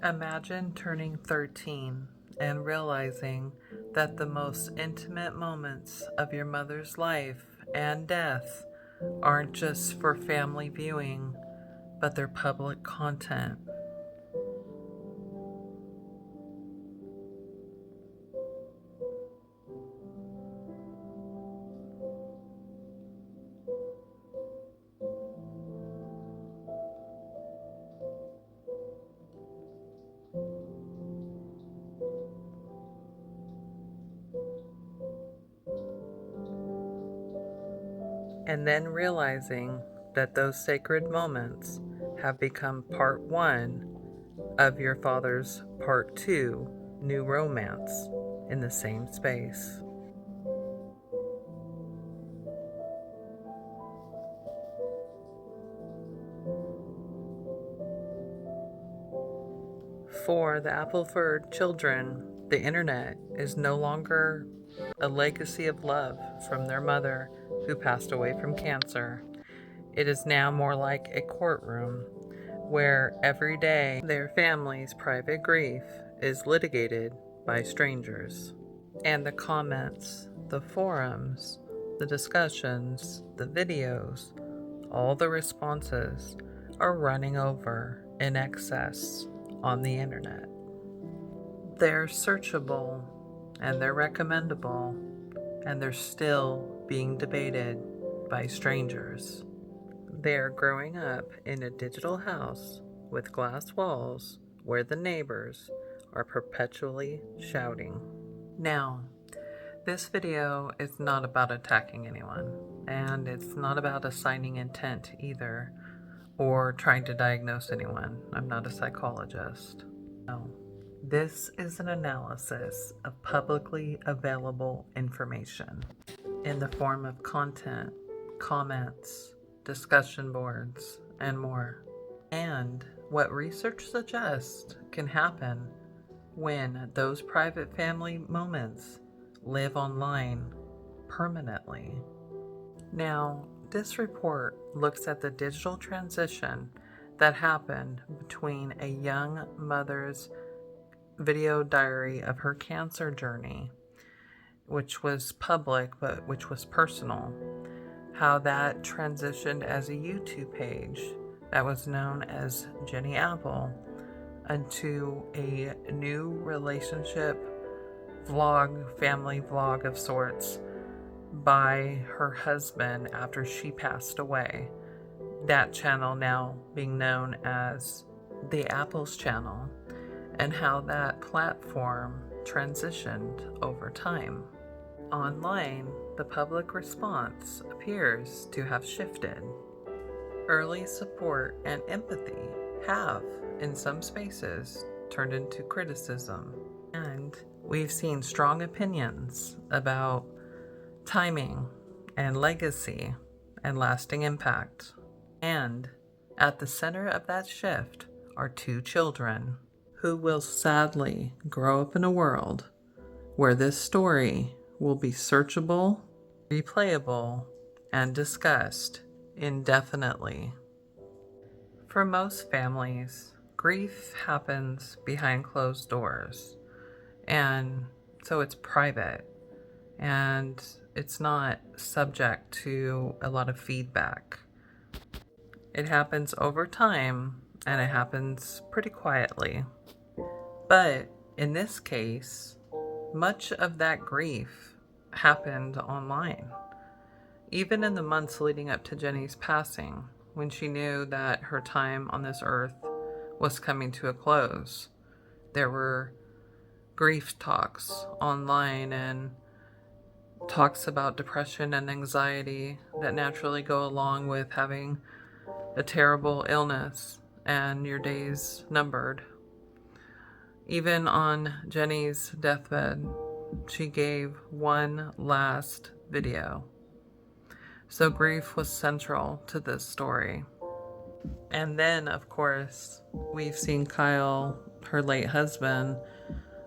Imagine turning 13 and realizing that the most intimate moments of your mother's life and death aren't just for family viewing, but they're public content. And then realizing that those sacred moments have become part one of your father's part two new romance in the same space. For the Appleford children, the internet is no longer a legacy of love from their mother who passed away from cancer. It is now more like a courtroom where every day their family's private grief is litigated by strangers. And the comments, the forums, the discussions, the videos, all the responses are running over in excess on the internet. They're searchable and they're recommendable, and they're still being debated by strangers. They're growing up in a digital house with glass walls where the neighbors are perpetually shouting. Now, this video is not about attacking anyone, and it's not about assigning intent either, or trying to diagnose anyone. I'm not a psychologist. No. This is an analysis of publicly available information in the form of content, comments, discussion boards, and more. And what research suggests can happen when those private family moments live online permanently. Now, this report looks at the digital transition that happened between a young mother's video diary of her cancer journey, which was public but which was personal, how that transitioned as a YouTube page that was known as Jenny Apple into a new relationship vlog, family vlog of sorts by her husband after she passed away. That channel now being known as the Apples channel, and how that platform transitioned over time. Online, the public response appears to have shifted. Early support and empathy have, in some spaces, turned into criticism. And we've seen strong opinions about timing and legacy and lasting impact. And at the center of that shift are two children who will sadly grow up in a world where this story will be searchable, replayable, and discussed indefinitely. For most families, grief happens behind closed doors, and so it's private, and it's not subject to a lot of feedback. It happens over time, and it happens pretty quietly. But in this case, much of that grief happened online. Even in the months leading up to Jenny's passing, when she knew that her time on this earth was coming to a close, there were grief talks online and talks about depression and anxiety that naturally go along with having a terrible illness and your days numbered. Even on Jenny's deathbed, she gave one last video. So grief was central to this story. And then, of course, we've seen Kyle, her late husband,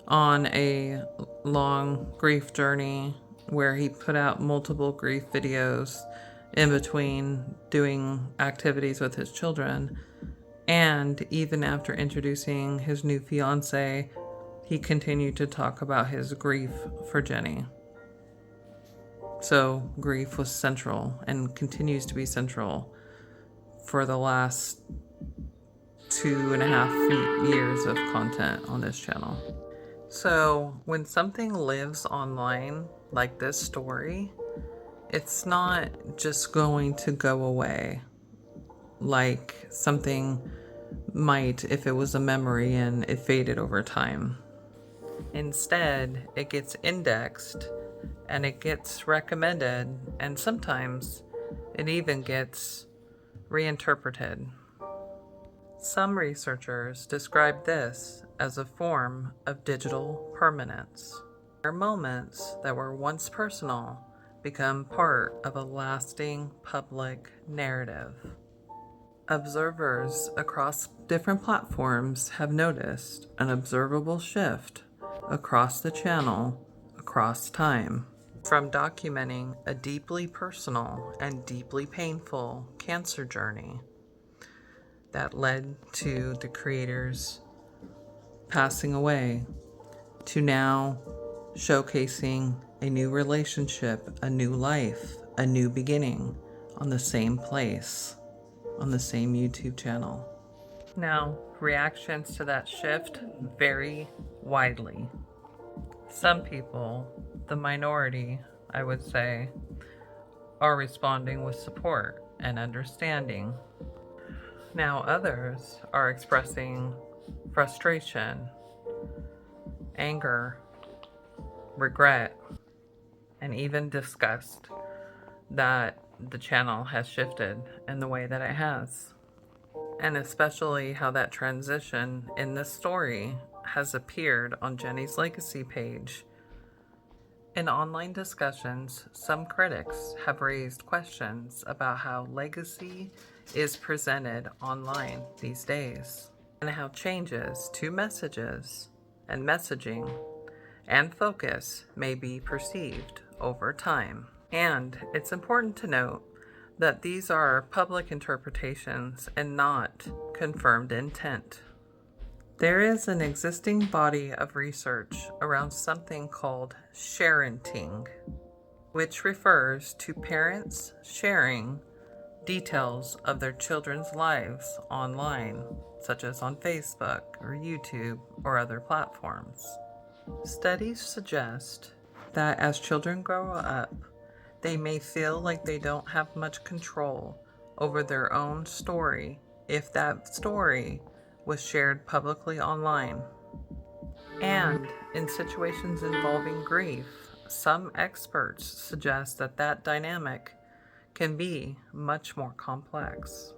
on a long grief journey where he put out multiple grief videos in between doing activities with his children. And even after introducing his new fiancée, he continued to talk about his grief for Jenny. So grief was central and continues to be central for the last 2.5 years of content on this channel. So when something lives online, like this story, it's not just going to go away like something might if it was a memory and it faded over time. Instead, it gets indexed and it gets recommended, and sometimes it even gets reinterpreted. Some researchers describe this as a form of digital permanence, where moments that were once personal become part of a lasting public narrative. Observers across different platforms have noticed an observable shift across the channel, across time. From documenting a deeply personal and deeply painful cancer journey that led to the creators passing away, to now showcasing a new relationship, a new life, a new beginning on the same place, on the same YouTube channel. Now, reactions to that shift vary widely. Some people, the minority, I would say, are responding with support and understanding. Now others are expressing frustration, anger, regret, and even disgust that the channel has shifted in the way that it has. And especially how that transition in this story has appeared on Jenny's Legacy page. In online discussions, some critics have raised questions about how legacy is presented online these days, and how changes to messages and messaging and focus may be perceived over time. And it's important to note that these are public interpretations and not confirmed intent. There is an existing body of research around something called sharenting, which refers to parents sharing details of their children's lives online, such as on Facebook or YouTube or other platforms. Studies suggest that as children grow up, they may feel like they don't have much control over their own story if that story was shared publicly online. And in situations involving grief, some experts suggest that that dynamic can be much more complex,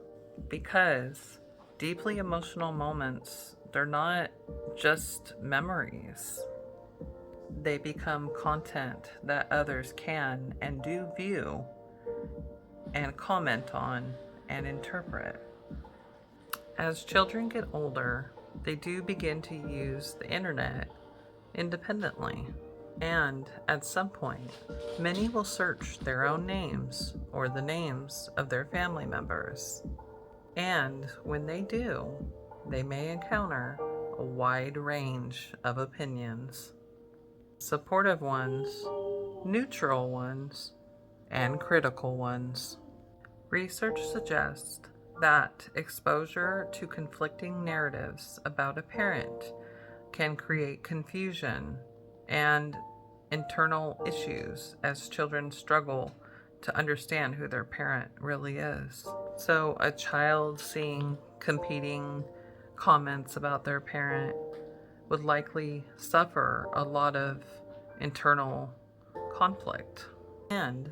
because deeply emotional moments, they're not just memories. They become content that others can and do view and comment on and interpret. As children get older, they do begin to use the internet independently. And at some point, many will search their own names or the names of their family members. And when they do, they may encounter a wide range of opinions. Supportive ones, neutral ones, and critical ones. Research suggests that exposure to conflicting narratives about a parent can create confusion and internal issues as children struggle to understand who their parent really is. So a child seeing competing comments about their parent would likely suffer a lot of internal conflict. And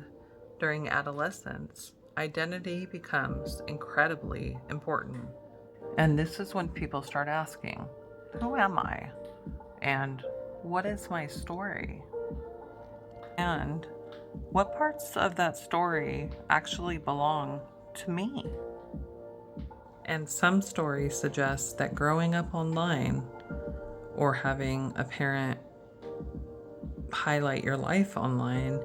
during adolescence, identity becomes incredibly important. And this is when people start asking, who am I? And what is my story? And what parts of that story actually belong to me? And some stories suggest that growing up online or having a parent highlight your life online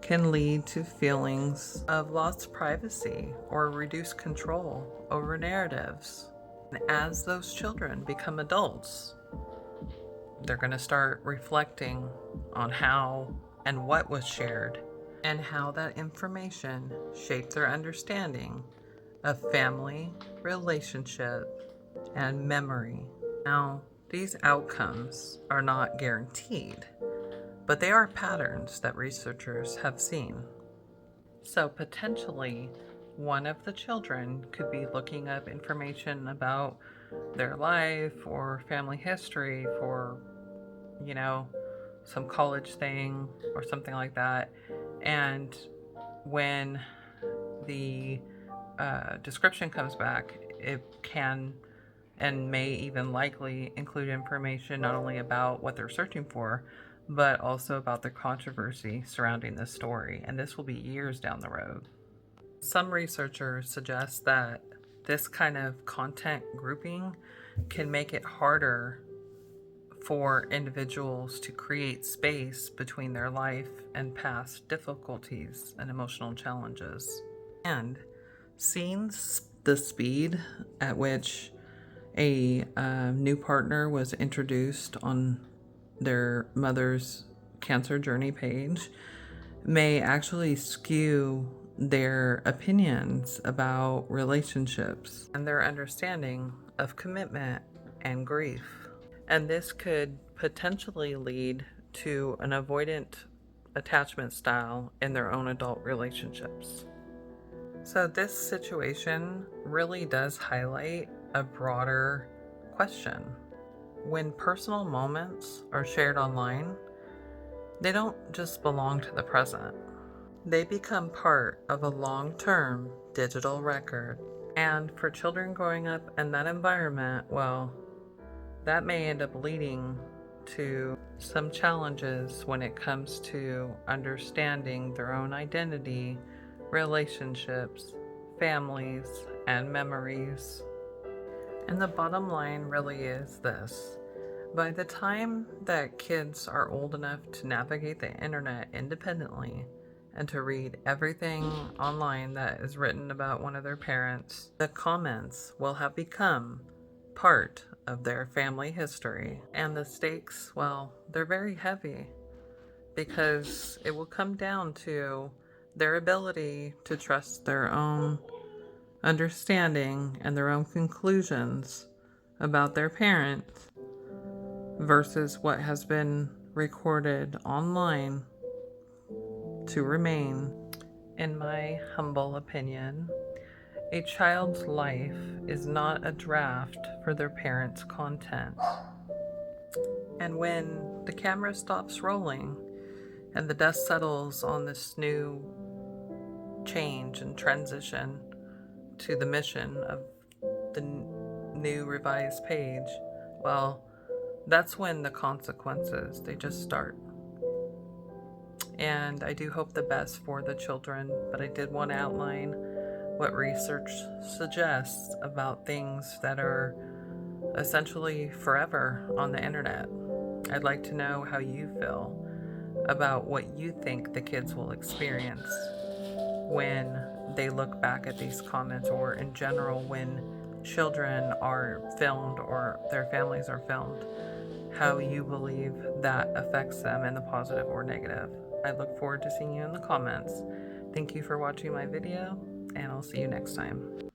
can lead to feelings of lost privacy or reduced control over narratives. And as those children become adults, they're going to start reflecting on how and what was shared and how that information shaped their understanding of family, relationship, and memory. Now, these outcomes are not guaranteed, but they are patterns that researchers have seen. So, potentially, one of the children could be looking up information about their life or family history for, you know, some college thing or something like that. And when the description comes back, it can and may even likely include information not only about what they're searching for, but also about the controversy surrounding this story. And this will be years down the road. Some researchers suggest that this kind of content grouping can make it harder for individuals to create space between their life and past difficulties and emotional challenges. And seeing the speed at which a new partner was introduced on their mother's cancer journey page may actually skew their opinions about relationships and their understanding of commitment and grief. And this could potentially lead to an avoidant attachment style in their own adult relationships. So, this situation really does highlight a broader question. When personal moments are shared online, they don't just belong to the present. They become part of a long-term digital record. And for children growing up in that environment, well, that may end up leading to some challenges when it comes to understanding their own identity, relationships, families, and memories. And the bottom line really is this. By the time that kids are old enough to navigate the internet independently and to read everything online that is written about one of their parents, the comments will have become part of their family history. And the stakes, well, they're very heavy because it will come down to their ability to trust their own understanding and their own conclusions about their parents versus what has been recorded online to remain. In my humble opinion, a child's life is not a draft for their parents' content. And when the camera stops rolling and the dust settles on this new change and transition to the mission of the new revised page, well, that's when the consequences, they just start. And I do hope the best for the children, but I did want to outline what research suggests about things that are essentially forever on the internet. I'd like to know how you feel about what you think the kids will experience when they look back at these comments, or in general when children are filmed or their families are filmed, how you believe that affects them in the positive or negative. I look forward to seeing you in the comments. Thank you for watching my video, and I'll see you next time.